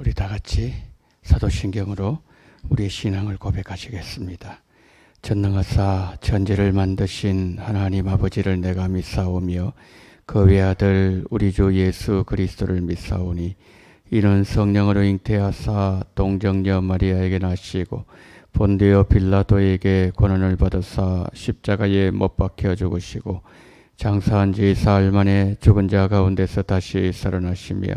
우리 다 같이 사도신경으로 우리의 신앙을 고백하시겠습니다. 전능하사 천지를 만드신 하나님 아버지를 내가 믿사오며 그 외아들 우리 주 예수 그리스도를 믿사오니 이는 성령으로 잉태하사 동정녀 마리아에게 나시고 본디오 빌라도에게 고난을 받으사 십자가에 못 박혀 죽으시고 장사한 지 사흘 만에 죽은 자 가운데서 다시 살아나시며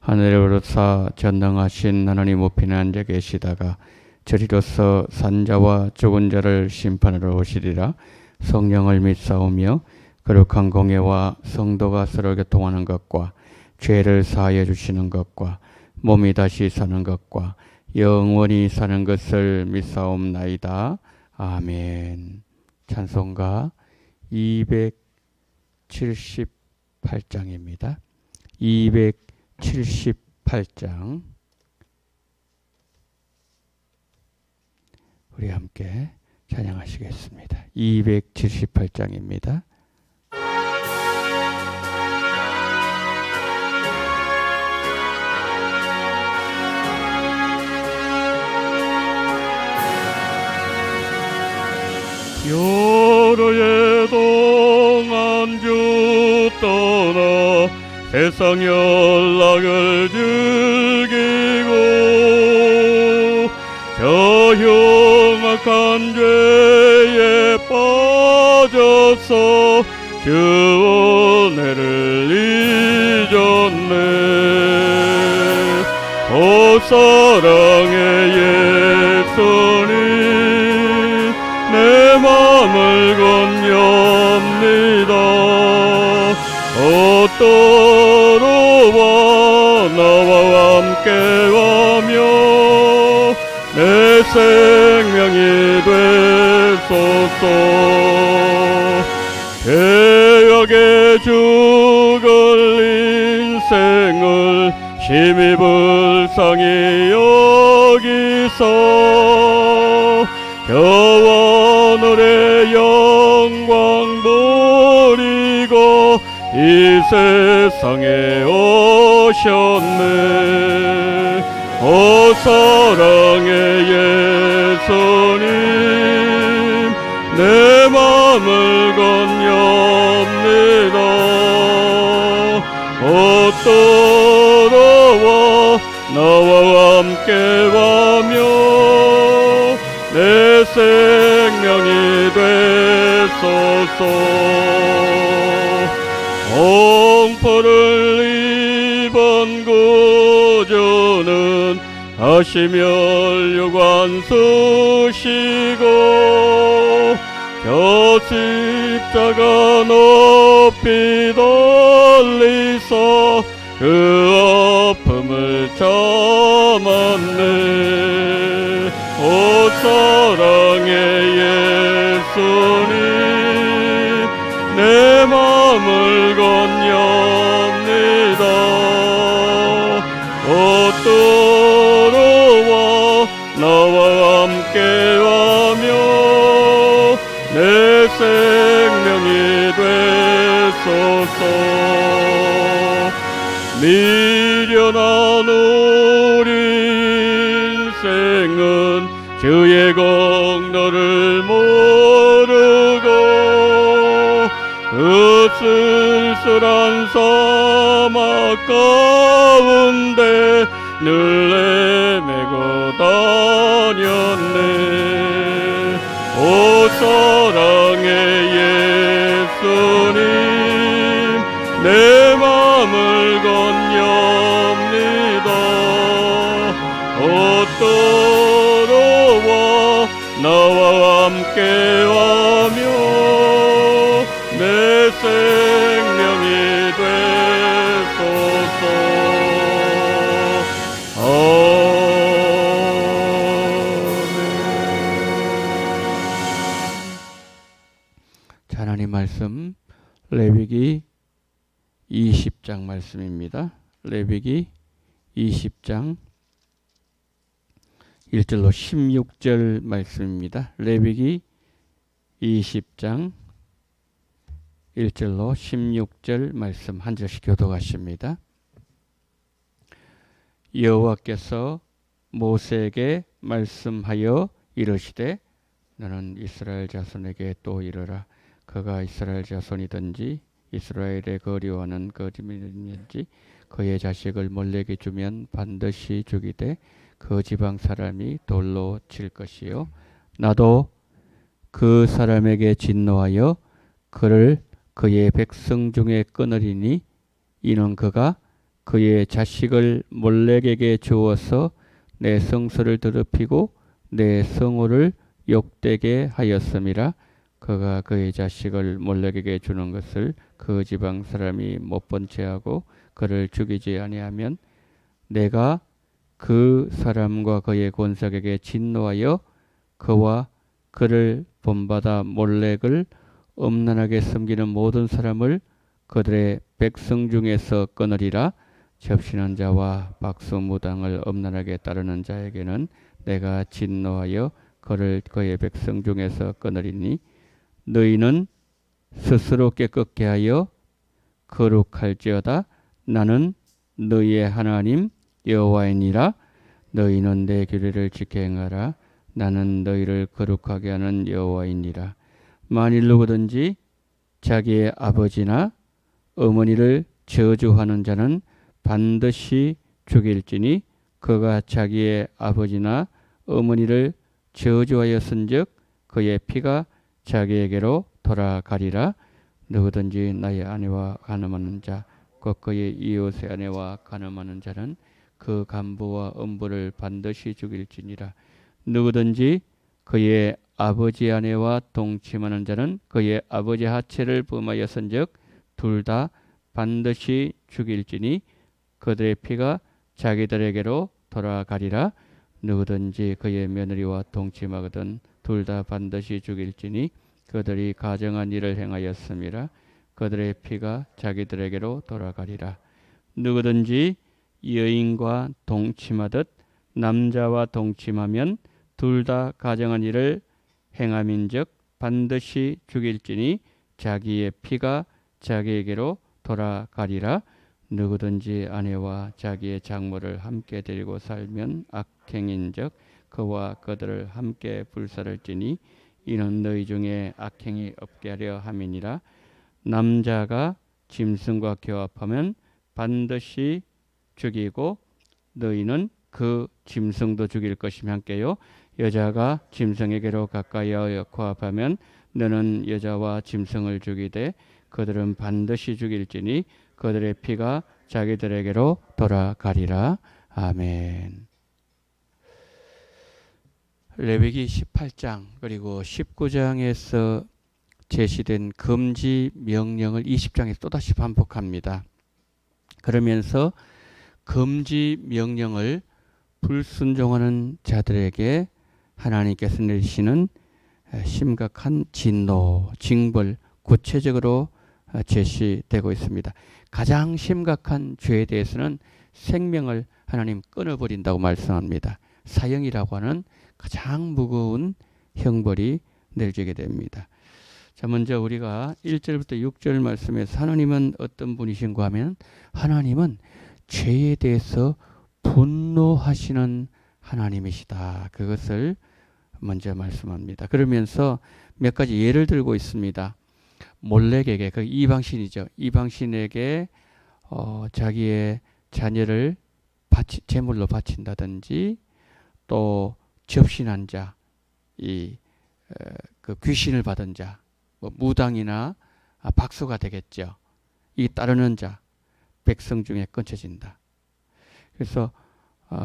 하늘에 오르사 전능하신 하나님 우편에 앉아 계시다가 저리로서 산자와 죽은 자를 심판하러 오시리라. 성령을 믿사오며 거룩한 공예와 성도가 서로 교통하는 것과 죄를 사하여 주시는 것과 몸이 다시 사는 것과 영원히 사는 것을 믿사옵나이다. 아멘. 찬송가 278장입니다. 278장 우리 함께 찬양하시겠습니다. 278장입니다. 여로의 동안 주 떠나 세상 연락을 즐기고 저 흉악한 죄에 빠져서 주 은혜를 잊었네. 오 사랑의 예수님 내 맘을 건넵니다. 떠나와 나와 함께하며 내 생명이 되소서. 죄악의 죽을 인생을 심히 불쌍히 여기서 저와 너의 영광 버리고 이 세상에 오셨네. 오 사랑의 예수님 내 맘을 건넵니다. 오 떠나와 나와 함께하며 내 생명이 되소서. 공포를 입은 구주는 다시 멸류관 쓰시고 저 십자가 높이 돌리사 그 아픔을 참았네. 오 사랑의 예수님 내 맘을 건넵니다. 오 떠나와 나와 함께하며 내 생명이 되소서. 미련한 우리 인생은 주의 공로를 모르고 그 쓸쓸한 사막 가운데 늘 헤매고 다녔네. 오 사랑의 예수님 내 맘을 건넵니다. 오 떠나와 나와 함께하며 내 생명이 되소서. 아멘. 하나님 말씀 레위기 20장 말씀입니다. 레위기 20장 1절로 16절 말씀입니다. 레위기 20장 1절로 16절 말씀 한 절씩 교독하십니다. 여호와께서 모세에게 말씀하여 이르시되 너는 이스라엘 자손에게 또 이르라. 그가 이스라엘 자손이든지 이스라엘의 거류하는 거짓말이든지 그의 자식을 몰래게 주면 반드시 죽이되 그 지방 사람이 돌로 칠 것이요 나도 그 사람에게 진노하여 그를 그의 백성 중에 끊으리니 이는 그가 그의 자식을 몰렉에게 주어서 내 성소를 더럽히고 내 성호를 욕되게 하였음이라. 그가 그의 자식을 몰렉에게 주는 것을 그 지방 사람이 못 본 채하고 그를 죽이지 아니하면 내가 그 사람과 그의 권석에게 진노하여 그와 그를 본받아 몰렉을 엄란하게 섬기는 모든 사람을 그들의 백성 중에서 끊으리라. 접신한 자와 박수무당을 엄란하게 따르는 자에게는 내가 진노하여 그를 그의 백성 중에서 끊으리니 너희는 스스로 깨끗게 하여 거룩할지어다. 나는 너희의 하나님 여호와이니라. 너희는 내 규례를 지켜 행하라. 나는 너희를 거룩하게 하는 여호와이니라. 만일 누구든지 자기의 아버지나 어머니를 저주하는 자는 반드시 죽일지니 그가 자기의 아버지나 어머니를 저주하였은즉 그의 피가 자기에게로 돌아가리라. 누구든지 나의 아내와 간음하는 자 곧 그의 이웃의 아내와 간음하는 자는 그 간부와 음부를 반드시 죽일지니라. 누구든지 그의 아버지 아내와 동침하는 자는 그의 아버지 하체를 범하였은즉 둘 다 반드시 죽일지니 그들의 피가 자기들에게로 돌아가리라. 누구든지 그의 며느리와 동침하거든 둘 다 반드시 죽일지니 그들이 가정한 일을 행하였음이라. 그들의 피가 자기들에게로 돌아가리라. 누구든지 여인과 동침하듯 남자와 동침하면 둘 다 가정한 일을 행함인즉 반드시 죽일지니 자기의 피가 자기에게로 돌아가리라. 누구든지 아내와 자기의 장모를 함께 데리고 살면 악행인즉 그와 그들을 함께 불살을지니 이는 너희 중에 악행이 없게 하려 함이니라. 남자가 짐승과 교합하면 반드시 죽이고 너희는 그 짐승도 죽일 것이며 함께요. 여자가 짐승에게로 가까이하여 코합하면 너는 여자와 짐승을 죽이되 그들은 반드시 죽일지니 그들의 피가 자기들에게로 돌아가리라. 아멘. 레위기 18장 그리고 19장에서 제시된 금지 명령을 20장에서 또다시 반복합니다. 그러면서 금지 명령을 불순종하는 자들에게 하나님께서 내리시는 심각한 진노, 징벌 구체적으로 제시되고 있습니다. 가장 심각한 죄에 대해서는 생명을 하나님 끊어버린다고 말씀합니다. 사형이라고 하는 가장 무거운 형벌이 내려지게 됩니다. 자, 먼저 우리가 1절부터 6절 말씀에서 하나님은 어떤 분이신가 하면 하나님은 죄에 대해서 분노하시는 하나님이시다. 그것을 먼저 말씀합니다. 그러면서 몇 가지 예를 들고 있습니다. 몰렉에게, 그 이방신이죠. 이방신에게 자기의 자녀를 제물로 바친다든지 또 접신한 자, 그 귀신을 받은 자, 뭐 무당이나 박수가 되겠죠. 이 따르는 자, 백성 중에 끊쳐진다. 그래서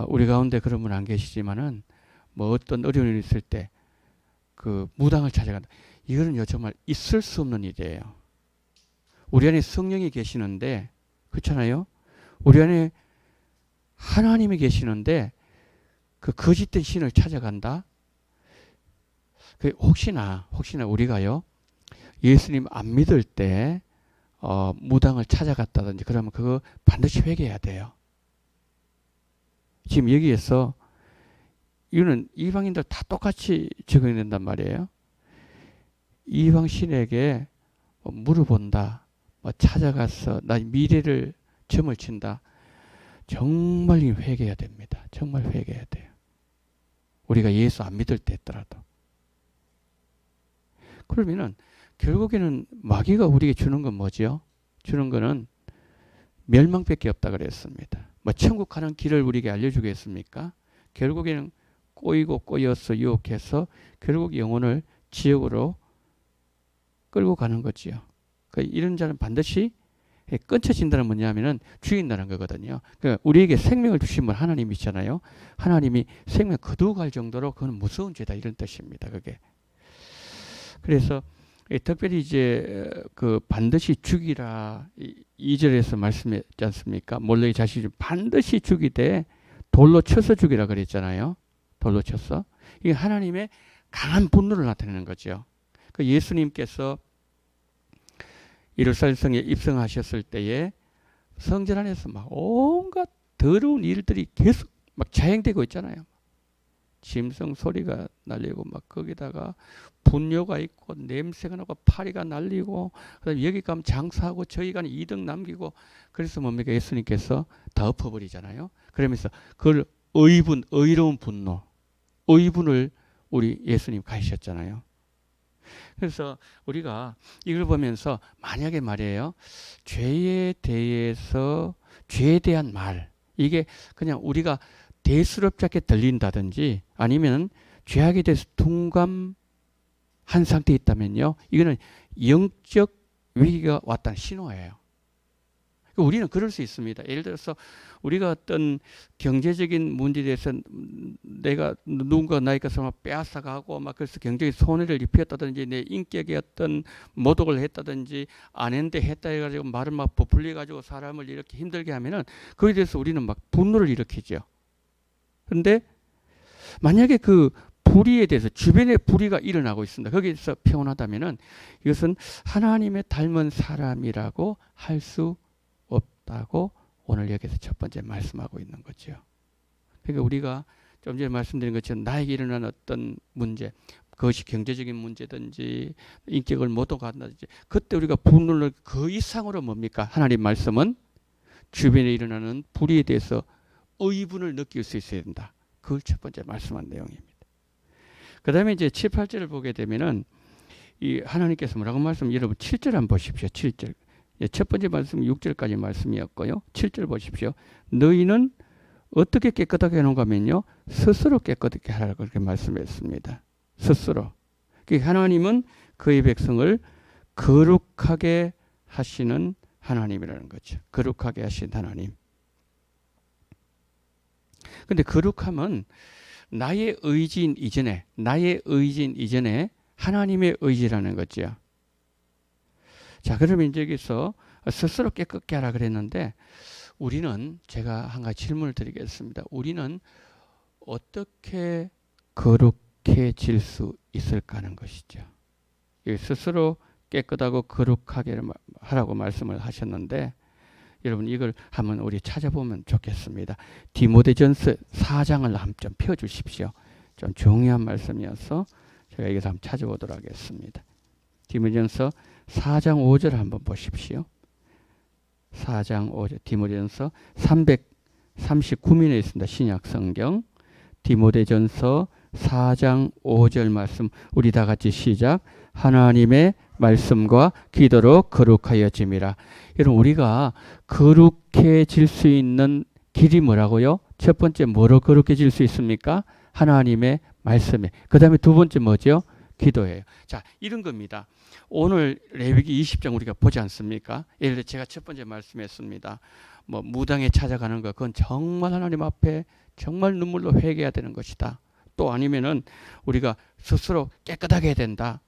우리 가운데 그런 분 안 계시지만은 뭐 어떤 어려움이 있을 때 그 무당을 찾아간다. 이거는요 정말 있을 수 없는 일이에요. 우리 안에 성령이 계시는데 그렇잖아요. 우리 안에 하나님이 계시는데 그 거짓된 신을 찾아간다. 그 혹시나 우리가요 예수님 안 믿을 때 무당을 찾아갔다든지 그러면 그거 반드시 회개해야 돼요. 지금 여기에서 이거는 이방인들 다 똑같이 적용이 된단 말이에요. 이방신에게 물어본다, 찾아가서 나 미래를 점을 친다. 정말 회개해야 됩니다. 정말 회개해야 돼요. 우리가 예수 안 믿을 때 했더라도. 그러면은 결국에는 마귀가 우리에게 주는 건 뭐지요? 주는 거는 멸망밖에 없다 그랬습니다. 뭐 천국 가는 길을 우리에게 알려주겠습니까? 결국에는 꼬이고 꼬여서 유혹해서 결국 영혼을 지옥으로 끌고 가는 거지요. 그러니까 이런 자는 반드시 끊쳐진다는 뭐냐면은 죽인다는 거거든요. 그러니까 우리에게 생명을 주신 분 하나님이잖아요. 하나님이 생명 거두어 갈 정도로 그건 무서운 죄다 이런 뜻입니다. 그게. 그래서 특별히 이제 그 반드시 죽이라 2절에서 말씀했지 않습니까? 몰래 자신을 반드시 죽이되 돌로 쳐서 죽이라 그랬잖아요. 돌로 쳐서. 이게 하나님의 강한 분노를 나타내는 거죠. 그 예수님께서 예루살렘 성에 입성하셨을 때에 성전 안에서 막 온갖 더러운 일들이 계속 막 자행되고 있잖아요. 짐승 소리가 날리고 막 거기다가 분뇨가 있고 냄새가 나고 파리가 날리고 그다음에 여기 가면 장사하고 저기 가면 이득 남기고 그래서 뭡니까? 예수님께서 다 엎어버리잖아요. 그러면서 그걸 의로운 분노, 의분을 우리 예수님 가지셨잖아요. 그래서 우리가 이걸 보면서 만약에 말이에요. 죄에 대해서 죄에 대한 말 이게 그냥 우리가 대수롭지 않게 들린다든지 아니면 죄악에 대해서 둔감한 상태에 있다면요. 이거는 영적 위기가 왔다는 신호예요. 우리는 그럴 수 있습니다. 예를 들어서 우리가 어떤 경제적인 문제에 대해서 내가 누군가 나의 것을 빼앗아가고 막 그래서 경제에 손해를 입혔다든지 내 인격에 어떤 모독을 했다든지 안 했는데 했다 해가지고 말을 막 부풀려가지고 사람을 이렇게 힘들게 하면은 거기에 대해서 우리는 막 분노를 일으키죠. 그런데 만약에 그 불의에 대해서 주변에 불의가 일어나고 있습니다. 거기서 평온하다면은 이것은 하나님의 닮은 사람이라고 할 수 없다고 오늘 여기서 첫 번째 말씀하고 있는 거죠. 그러니까 우리가 좀 전에 말씀드린 것처럼 나에게 일어난 어떤 문제, 그것이 경제적인 문제든지 인격을 모독한다든지 그때 우리가 분노를 그 이상으로 뭡니까? 하나님 말씀은 주변에 일어나는 불의에 대해서 의분을 느낄 수 있어야 된다. 그걸 첫 번째 말씀한 내용입니다. 그 다음에 이제 7, 8절을 보게 되면은 이 하나님께서 뭐라고 말씀, 여러분 7절 한번 보십시오. 7절. 첫 번째 말씀 6절까지 말씀이었고요. 7절 보십시오. 너희는 어떻게 깨끗하게 해놓은가 하면요. 스스로 깨끗하게 하라고 그렇게 말씀했습니다. 스스로. 하나님은 그의 백성을 거룩하게 하시는 하나님이라는 거죠. 거룩하게 하신 하나님. 근데 거룩함은 나의 의지인 이전에 하나님의 의지라는 거죠. 자, 그러면 이제 여기서 스스로 깨끗게 하라 그랬는데 우리는 제가 한 가지 질문을 드리겠습니다. 우리는 어떻게 거룩해질 수 있을까 하는 것이죠. 스스로 깨끗하고 거룩하게 하라고 말씀을 하셨는데 여러분 이걸 한번 우리 찾아보면 좋겠습니다. 디모데전서 4장을 한번 좀 펴주십시오. 좀 중요한 말씀이어서 제가 여기서 한번 찾아보도록 하겠습니다. 디모데전서 4장 5절 한번 보십시오. 4장 5절 디모데전서 339면에 있습니다. 신약성경 디모데전서 4장 5절 말씀 우리 다 같이 시작. 하나님의 말씀과 기도로 거룩하여짐이라. 여러분 우리가 거룩해질 수 있는 길이 뭐라고요? 첫 번째 뭐로 거룩해질 수 있습니까? 하나님의 말씀에. 그 다음에 두 번째 뭐죠? 기도예요. 자, 이런 겁니다. 오늘 레위기 20장 우리가 보지 않습니까? 예를 들어 제가 첫 번째 말씀했습니다. 뭐 무당에 찾아가는 거 그건 정말 하나님 앞에 정말 눈물로 회개해야 되는 것이다. 또 아니면은 우리가 스스로 깨끗하게 해야 된다.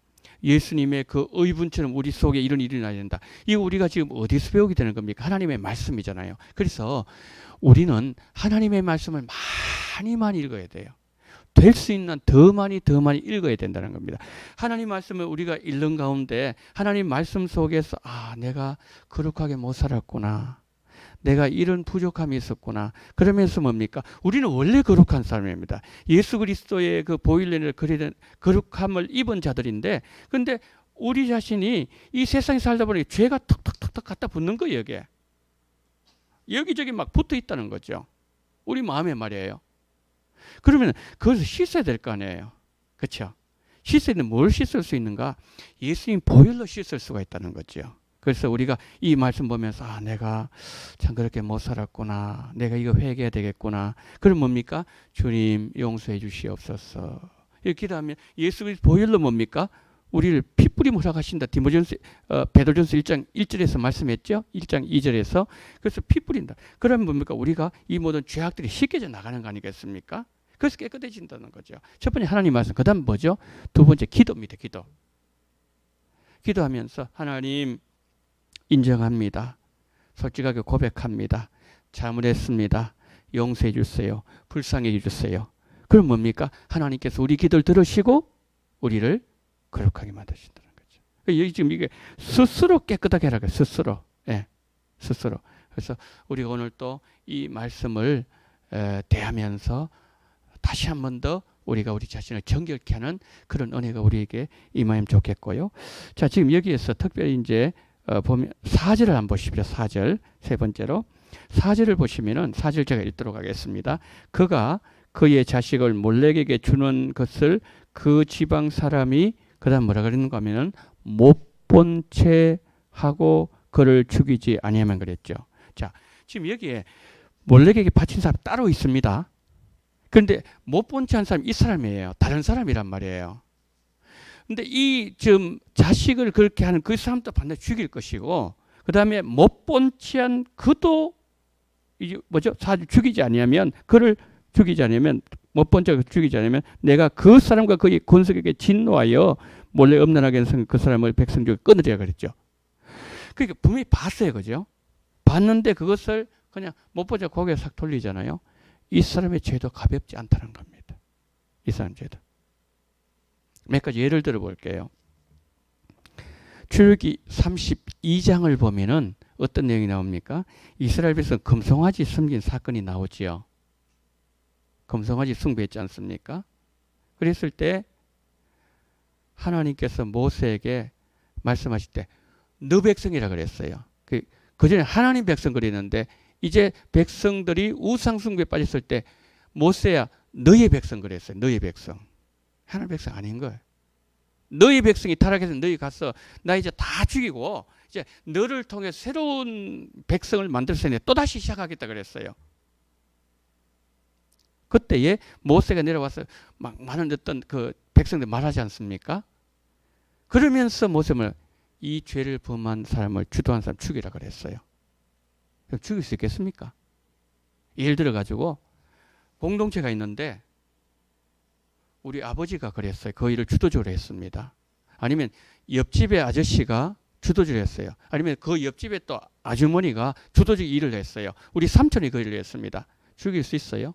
예수님의 그 의분처럼 우리 속에 이런 일이 나야 된다. 이거 우리가 지금 어디서 배우게 되는 겁니까? 하나님의 말씀이잖아요. 그래서 우리는 하나님의 말씀을 많이 읽어야 돼요. 될 수 있는 더 많이 읽어야 된다는 겁니다. 하나님 말씀을 우리가 읽는 가운데 하나님 말씀 속에서 내가 거룩하게 못 살았구나. 내가 이런 부족함이 있었구나. 그러면서 뭡니까? 우리는 원래 거룩한 사람입니다. 예수 그리스도의 그 보일련을 거룩함을 입은 자들인데 근데 우리 자신이 이 세상에 살다 보니 죄가 턱턱턱턱 갖다 붙는 거예요. 이게. 여기저기 막 붙어 있다는 거죠. 우리 마음에 말이에요. 그러면 그것을 씻어야 될 거 아니에요. 그렇죠? 씻을 때는 뭘 씻을 수 있는가? 예수님 보혈로 씻을 수가 있다는 거죠. 그래서 우리가 이 말씀 보면서 아, 내가 참 그렇게 못 살았구나. 내가 이거 회개해야 되겠구나. 그럼 뭡니까? 주님 용서해 주시옵소서. 이렇게 기도하면 예수 그리스도 보혈로 뭡니까? 우리를 피 뿌리 몰아가신다. 베드로전서 1장 1절에서 말씀했죠. 1장 2절에서. 그래서 피 뿌린다. 그러면 뭡니까? 우리가 이 모든 죄악들이 씻겨져 나가는 거 아니겠습니까? 그래서 깨끗해진다는 거죠. 첫 번째 하나님 말씀. 그 다음 뭐죠? 두 번째 기도입니다. 기도. 기도하면서 하나님 인정합니다. 솔직하게 고백합니다. 잘못했습니다. 용서해 주세요. 불쌍해 주세요. 그럼 뭡니까? 하나님께서 우리 기도를 들으시고 우리를 거룩하게 만드신다는 거죠. 여기 지금 이게 스스로 깨끗하게 하라고 해요. 스스로. 예, 스스로. 그래서 우리가 오늘 또 이 말씀을 대하면서 다시 한 번 더 우리가 우리 자신을 정결케 하는 그런 은혜가 우리에게 임하면 좋겠고요. 자, 지금 여기에서 특별히 이제 보면 4절을 한번 보십시오. 4절 세 번째로 4절을 보시면은 4절 제가 읽도록 하겠습니다. 그가 그의 자식을 몰렉에게 주는 것을 그 지방 사람이 그다음 뭐라 그랬는가 하면은 못 본 채 하고 그를 죽이지 아니하면 그랬죠. 자, 지금 여기에 몰렉에게 바친 사람 따로 있습니다. 그런데 못 본 채 한 사람 이 사람이에요. 다른 사람이란 말이에요. 근데 이 지금 자식을 그렇게 하는 그 사람도 반드시 죽일 것이고, 그 다음에 못 본 채 한 그도 이제 뭐죠? 죽이지 아니하면 그를 죽이지 않으면 못 본 채 죽이지 않으면 내가 그 사람과 그의 권속에게 진노하여 몰래 음란하게 해서 그 사람을 백성 중에 끊으리라 그랬죠. 그러니까 분명히 봤어요, 그죠? 봤는데 그것을 그냥 못 보자 고개 싹 돌리잖아요. 이 사람의 죄도 가볍지 않다는 겁니다. 이 사람 죄도. 몇 가지 예를 들어 볼게요. 출애굽기 32장을 보면은 어떤 내용이 나옵니까? 이스라엘 백성 금송아지 섬긴 사건이 나오지요. 금송아지 숭배했지 않습니까? 그랬을 때 하나님께서 모세에게 말씀하실 때 너 백성이라 그랬어요. 그전에 하나님 백성 그랬는데 이제 백성들이 우상 숭배에 빠졌을 때 모세야 너의 백성 그랬어요. 너의 백성. 하나님 백성 아닌 거예요. 너희 백성이 타락해서 너희 가서 나 이제 다 죽이고 이제 너를 통해 새로운 백성을 만들어서 또다시 시작하겠다 그랬어요. 그때에 모세가 내려와서 막 많은 어떤 그 백성들 말하지 않습니까? 그러면서 모세는 이 죄를 범한 사람을 주도한 사람 죽이라 그랬어요. 그럼 죽일 수 있겠습니까? 예를 들어 가지고 공동체가 있는데 우리 아버지가 그랬어요. 그 일을 주도적으로 했습니다. 아니면 옆집의 아저씨가 주도적으로 했어요. 아니면 그 옆집의 또 아주머니가 주도적 일을 했어요. 우리 삼촌이 그 일을 했습니다. 죽일 수 있어요?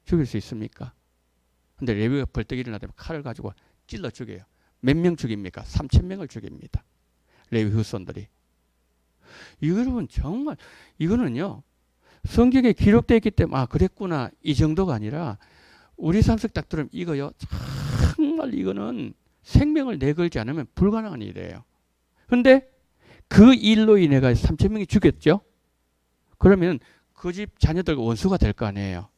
죽일 수 있습니까? 근데 레위가 벌떡 일어나면 칼을 가지고 찔러 죽여요. 몇 명 죽입니까? 3,000명을 죽입니다. 레위 후손들이. 여러분 정말 이거는요. 성경에 기록되어 있기 때문에 아 그랬구나 이 정도가 아니라 우리 삶 속 딱 들으면 이거요. 정말 이거는 생명을 내걸지 않으면 불가능한 일이에요. 그런데 그 일로 인해 3,000명이 죽였죠. 그러면 그 집 자녀들과 원수가 될 거 아니에요.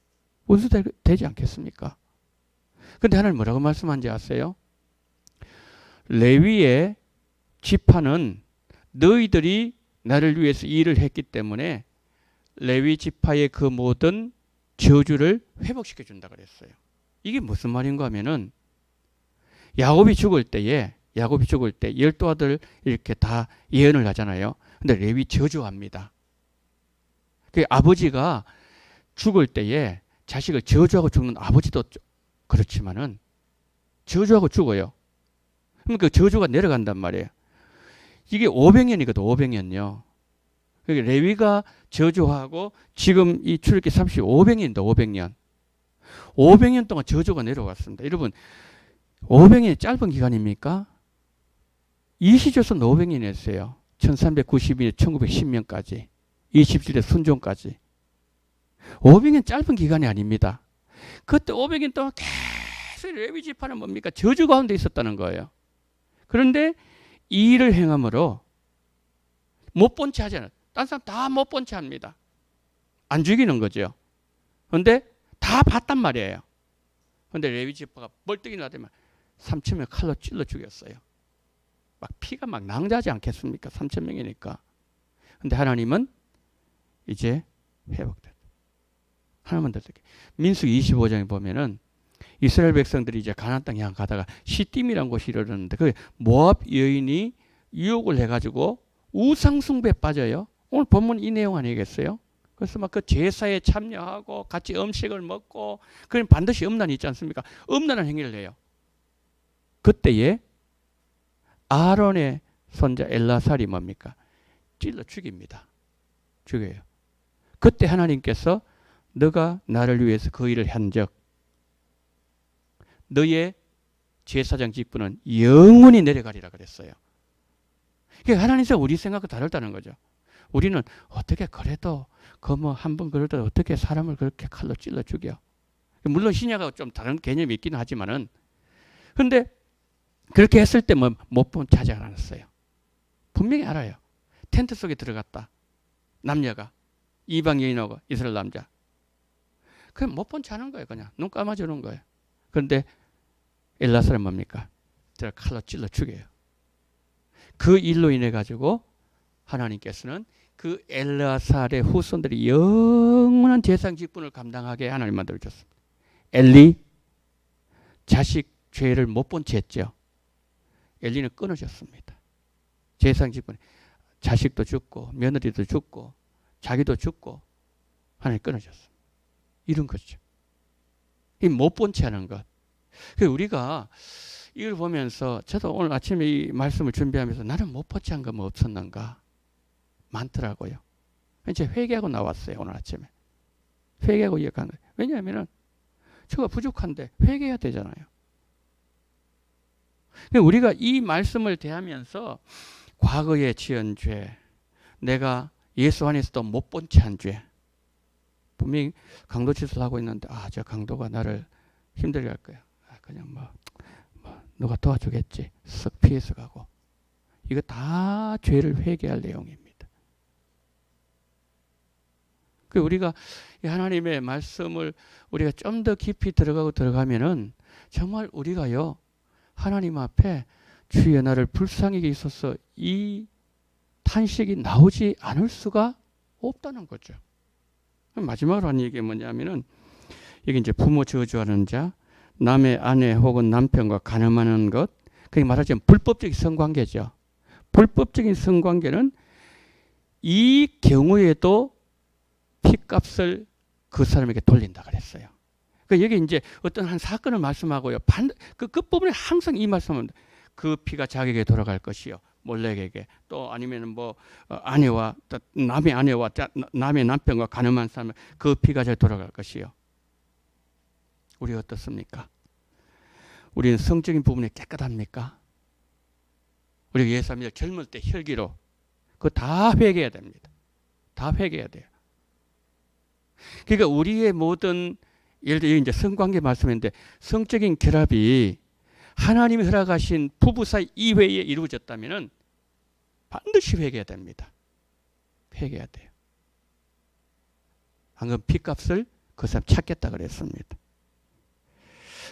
원수 되지 않겠습니까? 그런데 하나님 뭐라고 말씀한지 아세요? 레위의 지파는 너희들이 나를 위해서 일을 했기 때문에 레위 지파의 그 모든 저주를 회복시켜 준다 그랬어요. 이게 무슨 말인가 하면은 야곱이 죽을 때 12아들 이렇게 다 예언을 하잖아요. 근데 레위 저주합니다. 그 아버지가 죽을 때에 자식을 저주하고 죽는 아버지도 그렇지만은 저주하고 죽어요. 그럼 그 저주가 내려간단 말이에요. 이게 500년이거든. 500년요. 레위가 저주하고 지금 이 출애굽기 500년입니다. 500년. 500년 동안 저주가 내려왔습니다. 여러분 500년이 짧은 기간입니까? 이시조선 500년이었어요. 1392년 1910년까지 20세대 순종까지 500년 짧은 기간이 아닙니다. 그때 500년 동안 계속 레위 지파는 뭡니까? 저주 가운데 있었다는 거예요. 그런데 이 일을 행함으로 못 본 채 하잖아요. 딴 사람 다 못 본 채 합니다. 안 죽이는 거죠. 그런데 다 봤단 말이에요. 그런데 레위 지파가 벌떡이 나더만 3,000명 칼로 찔러 죽였어요. 막 피가 막 낭자하지 않겠습니까? 3,000명이니까. 그런데 하나님은 이제 회복됐다. 하나님은 됐다. 민수기 25장에 보면은 이스라엘 백성들이 이제 가나안 땅에 향 가다가 시딤이라는 곳이 이르렀는데 그 모압 여인이 유혹을 해가지고 우상 숭배에 빠져요. 오늘 본문 이 내용 아니겠어요? 그래서 막 그 제사에 참여하고 같이 음식을 먹고 그럼 반드시 음란이 있지 않습니까? 음란한 행위를 해요. 그때에 아론의 손자 엘라살이 뭡니까? 찔러 죽입니다. 죽여요. 그때 하나님께서 너가 나를 위해서 그 일을 한적 너의 제사장 직분은 영원히 내려가리라 그랬어요. 그러니까 하나님 생각 우리 생각과 다르다는 거죠. 우리는 어떻게 그래도 그 뭐 한 번 그러다 어떻게 사람을 그렇게 칼로 찔러 죽여. 물론 신약하고 좀 다른 개념이 있긴 하지만은 근데 그렇게 했을 때 뭐 못 본 차지가 않았어요. 분명히 알아요. 텐트 속에 들어갔다. 남녀가 이방 여인하고 이스라엘 남자. 그냥 못 본 채 하는 거예요. 그냥 눈 감아주는 거예요. 그런데 엘라살은 뭡니까? 제가 칼로 찔러 죽여요. 그 일로 인해 가지고 하나님께서는 그 엘라살의 후손들이 영원한 제사장 직분을 감당하게 하나님 만들어 줬습니다. 엘리 자식 죄를 못 본 채 했죠. 엘리는 끊어졌습니다. 제사장 직분 자식도 죽고 며느리도 죽고 자기도 죽고 하나님 끊어졌습니다. 이런 거죠. 이 못 본 채 하는 것. 우리가 이걸 보면서 저도 오늘 아침에 이 말씀을 준비하면서 나는 못 본 채 한 거 뭐 없었는가 많더라고요. 이제 회개하고 나왔어요. 오늘 아침에 회개하고 이어간 거예요. 왜냐하면 저가 부족한데 회개해야 되잖아요. 우리가 이 말씀을 대하면서 과거에 지은 죄, 내가 예수 안에서도 못 본 채 한 죄, 분명히 강도 짓을 하고 있는데 저 강도가 나를 힘들게 할 거야. 그냥 뭐 누가 도와주겠지. 쓱 피해서 가고. 이거 다 죄를 회개할 내용입니다. 우리가 하나님의 말씀을 우리가 좀 더 깊이 들어가면은 정말 우리가요 하나님 앞에 주여 나를 불쌍히 있어서 이 탄식이 나오지 않을 수가 없다는 거죠. 마지막으로 한 얘기가 뭐냐면은 이게 이제 부모 저주하는 자, 남의 아내 혹은 남편과 간음하는 것, 그게 말하자면 불법적인 성관계죠. 불법적인 성관계는 이 경우에도 피값을 그 사람에게 돌린다 그랬어요. 여기 이제 어떤 한 사건을 말씀하고요. 그 끝부분에 항상 이 말씀은 그 피가 자기에게 돌아갈 것이요. 몰렉에게 또 아니면 뭐 아내와 남의 아내와 남의 남편과 간음한 사람 그 피가 자기에게 돌아갈 것이요. 우리 어떻습니까? 우리는 성적인 부분에 깨끗합니까? 우리 예수님이 젊을 때 혈기로 그거 다 회개해야 됩니다. 다 회개해야 돼요. 그러니까 우리의 모든 예를 들어 이제 성관계 말씀인데 성적인 결합이 하나님이 허락하신 부부 사이 이외에 이루어졌다면은 반드시 회개해야 됩니다. 회개해야 돼요. 방금 피값을 그 사람 찾겠다 그랬습니다.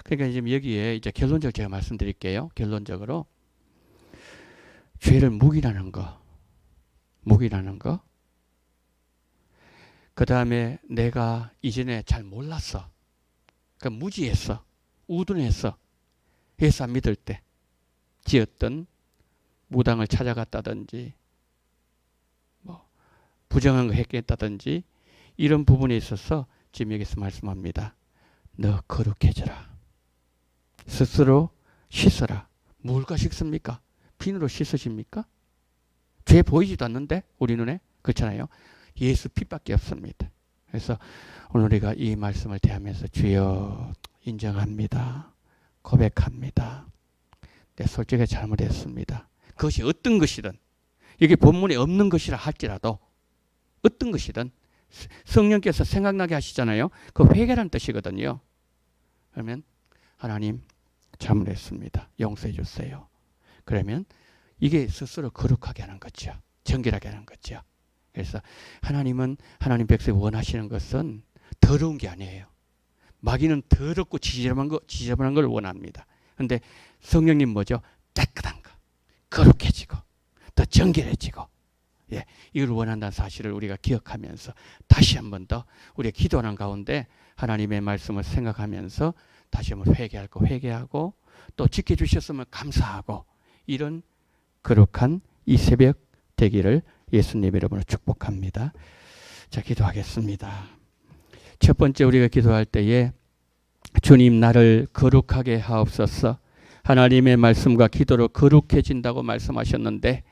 그러니까 지금 여기에 이제 결론적으로 제가 말씀드릴게요. 결론적으로 죄를 묵인하는 거, 그 다음에 내가 이전에 잘 몰랐어. 그러니까 무지했어. 우둔했어. 예수 안 믿을 때 지었던 무당을 찾아갔다든지 뭐 부정한 거 했겠다든지 이런 부분에 있어서 지금 여기서 말씀합니다. 너 거룩해져라. 스스로 씻어라. 뭘과 씻습니까? 비누로 씻으십니까? 죄 보이지도 않는데 우리 눈에 그렇잖아요. 예수 피밖에 없습니다. 그래서 오늘 우리가 이 말씀을 대하면서 주여 인정합니다. 고백합니다. 내 솔직히 잘못했습니다. 그것이 어떤 것이든 이게 본문에 없는 것이라 할지라도 어떤 것이든 성령께서 생각나게 하시잖아요. 그 회개라는 뜻이거든요. 그러면 하나님 잘못했습니다. 용서해 주세요. 그러면 이게 스스로 거룩하게 하는 거죠. 정결하게 하는 거죠. 그래서 하나님은 하나님 백성이 원하시는 것은 더러운 게 아니에요. 마귀는 더럽고 지저분한 걸 원합니다. 그런데 성령님 뭐죠? 깨끗한 거, 거룩해지고 더 정결해지고, 예, 이걸 원한다는 사실을 우리가 기억하면서 다시 한 번 더 우리의 기도하는 가운데 하나님의 말씀을 생각하면서 다시 한번 회개할 거 회개하고 또 지켜주셨으면 감사하고, 이런 거룩한 이 새벽 되기를 예수님 이름으로 축복합니다. 자, 기도하겠습니다. 첫 번째 우리가 기도할 때에 주님 나를 거룩하게 하옵소서. 하나님의 말씀과 기도로 거룩해진다고 말씀하셨는데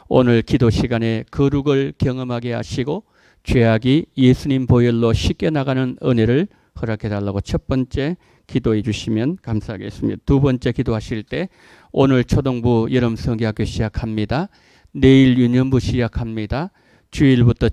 오늘 기도 시간에 거룩을 경험하게 하시고 죄악이 예수님 보혈로 씻겨나가는 은혜를 허락해달라고 첫 번째 기도해 주시면 감사하겠습니다. 두 번째 기도하실 때 오늘 초등부 여름 성경학교 시작합니다. 내일 유년부 시작합니다. 주일부터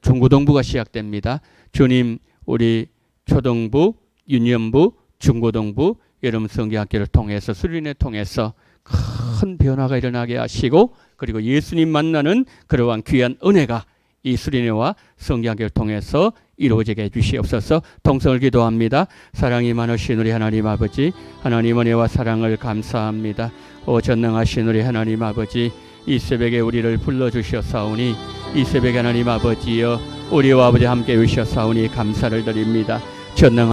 중고등부가 시작됩니다. 주님 우리 초등부, 유년부, 중고등부 여름 성경학교를 통해서 수련회 통해서 큰 변화가 일어나게 하시고 그리고 예수님 만나는 그러한 귀한 은혜가 이 수련회와 성경학교를 통해서 이루어지게 해주시옵소서. 동성을 기도합니다. 사랑이 많으신 우리 하나님 아버지, 하나님 은혜와 사랑을 감사합니다. 전능하신 우리 하나님 아버지, 이 새벽에 우리를 불러주셨사오니 이 새벽에 하나님 아버지여 우리와 아버지 함께 오셨사오니 감사를 드립니다. 전능